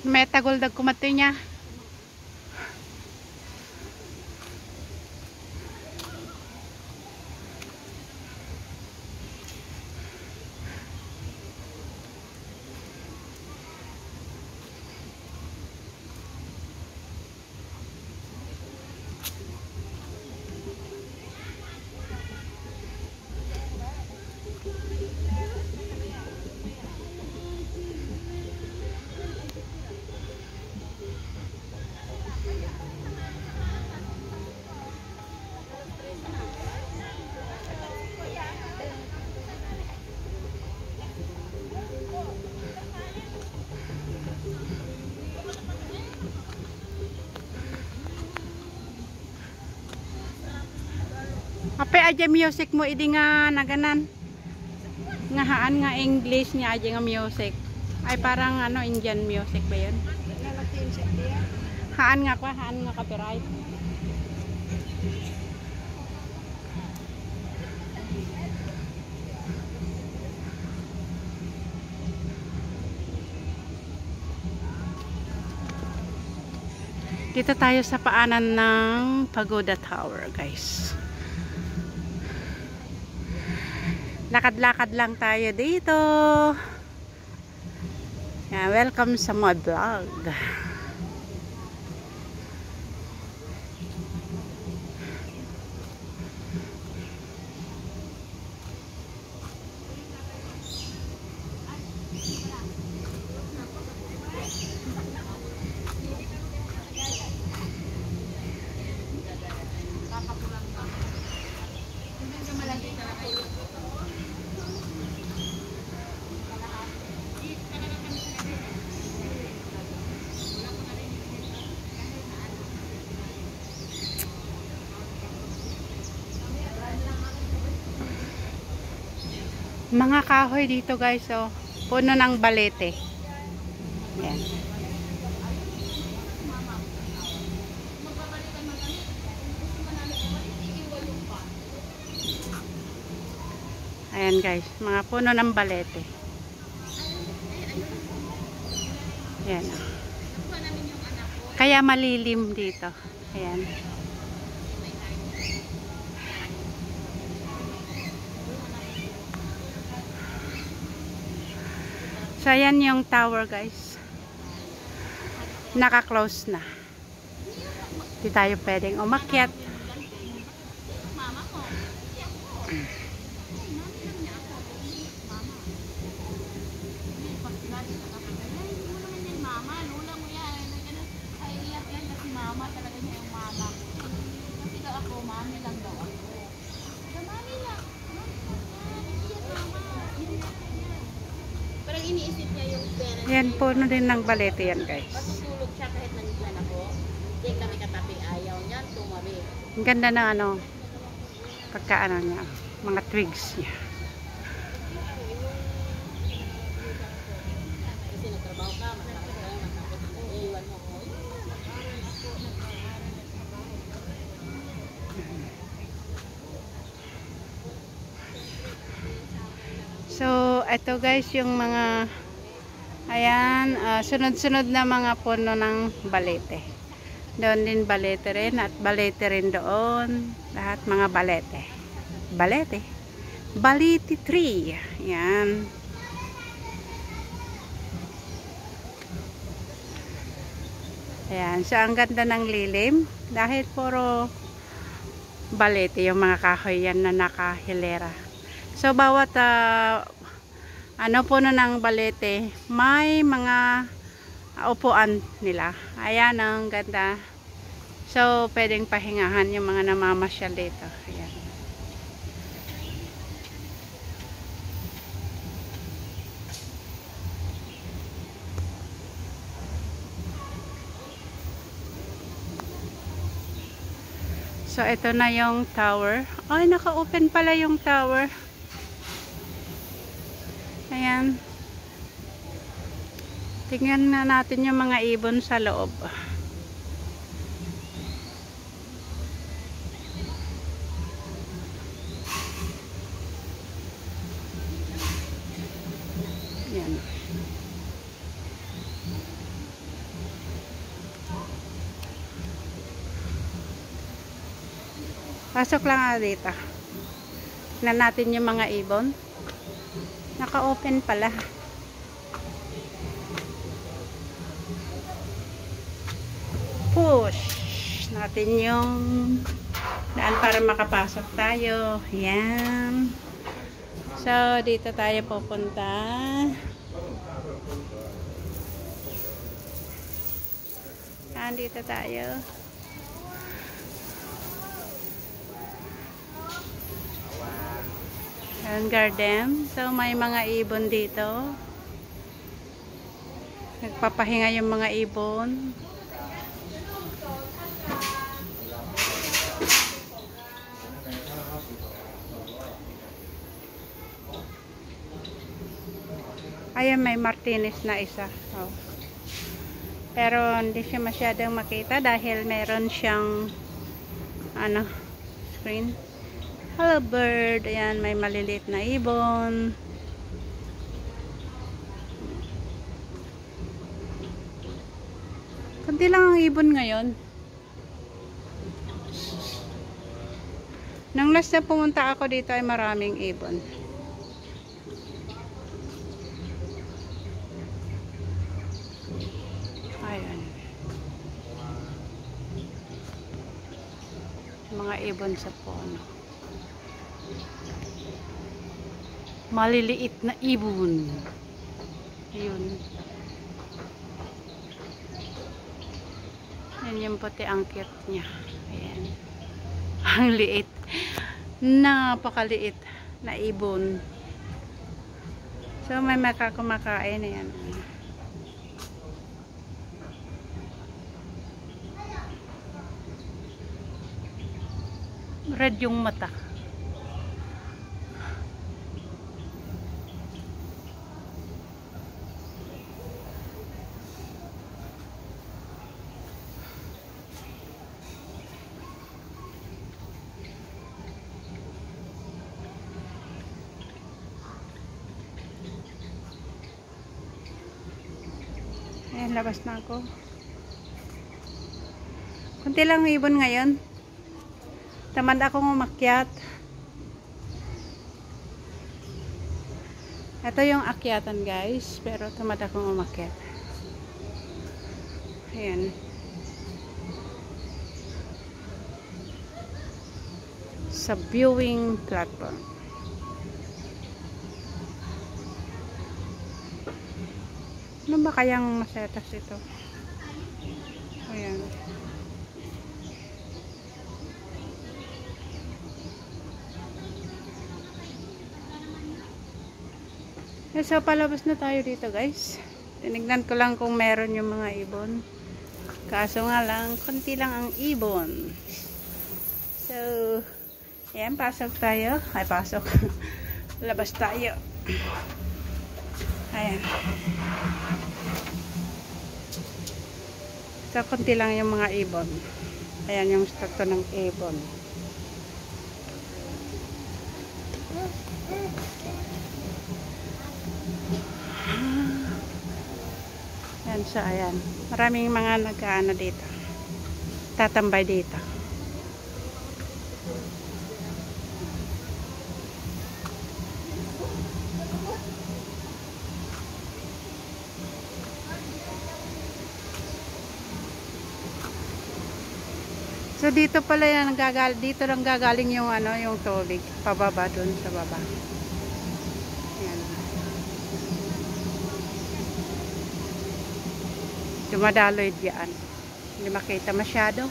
May tagoldag kumatoy niya. Ape aja music mo idi nga naganan. Nga haan nga English niya aja nga music. Ay parang ano Indian music ba 'yun? Haan nga copyright. Dito tayo sa paanan ng Pagoda Tower, guys. Lakad-lakad lang tayo dito. Yeah, welcome sa my vlog. Mga kahoy dito, guys, oh. Puno ng balete. Yan. Ayan, guys, mga puno ng balete. Ayan, oh. Kaya malilim dito. Ayan. So, ayan yung tower, guys. Naka-close na. Hindi tayo pwedeng umakyat. Iniisip niya yung pera. Yan, puno din ng balete yan, guys. Matutulog siya kahit nandiyan ako. Hindi kami katabi. Ayaw niya, tumabi. Ang ganda ng ano, pagkaano niya, mga twigs niya. Kasi nagtrabaho ka, matapos ka, iiwan mo ko. So, ito guys, yung mga ayan, sunod-sunod na mga puno ng balete. Doon din balete rin at balete rin doon. Lahat mga balete. Balete. Balete tree. Ayan. Ayan. So, ang ganda ng lilim. Dahil puro balete yung mga kahoy yan na nakahilera. So, bawat puno ng balete, may mga upuan nila. Ayan, ang ganda. So, pwedeng pahingahan yung mga namamasyal dito. Ayan. So, ito na yung tower. Ay, naka-open pala yung tower. Ayan. Tingnan na natin yung mga ibon sa loob. Ayan. Pasok lang ako dito. Tignan natin yung mga ibon. Naka-open pala. Push natin yung daan para makapasok tayo. Yan. So, dito tayo pupunta. Dito tayo. Ayan, garden. So, may mga ibon dito. Nagpapahinga yung mga ibon. Ayan, may Martinez na isa. Oh. Pero hindi siya masyadong makita dahil meron siyang screen. Hello bird. Ayan, may maliliit na ibon. Kunti lang ang ibon ngayon. Nang last na pumunta ako dito ay maraming ibon. Ayan. Mga ibon sa puno. Maliliit na ibon. Ayun. Yan yung puti ang cute niya. Ayan. Ang liit. Napakaliit na ibon. So may kumakain. Ayan. Red yung mata. Ayan, labas na ako. Kunti lang ibon ngayon. Tamad akong umakyat. Ito yung akyatan guys, pero tamad akong umakyat. Ayan. Sa viewing platform. Ano ba kayang masetas ito? Ayan. So, palabas na tayo dito guys. Tinignan ko lang kung meron yung mga ibon. Kaso nga lang, konti lang ang ibon. So, ayan, pasok tayo. Ay, pasok. Labas tayo. Ayan. So, konti lang yung mga ibon. Ayan yung statue ng ibon. Ayan, so ayan. Maraming mga nag-ano dito. Tatambay dito. So dito pala yan dito lang gagaling yung yung tubig pababa dun sa baba. Ayan. Dumadaloy diyan. Hindi makita masyado.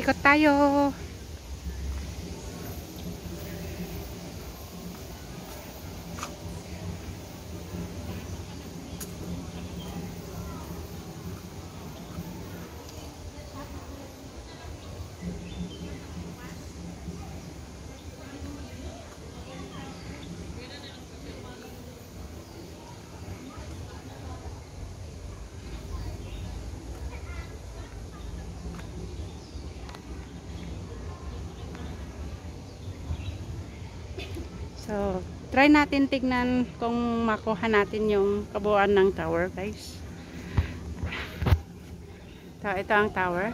Ikot tayo. So, try natin tignan kung makuha natin yung kabuuan ng tower, guys. So, ito ang tower.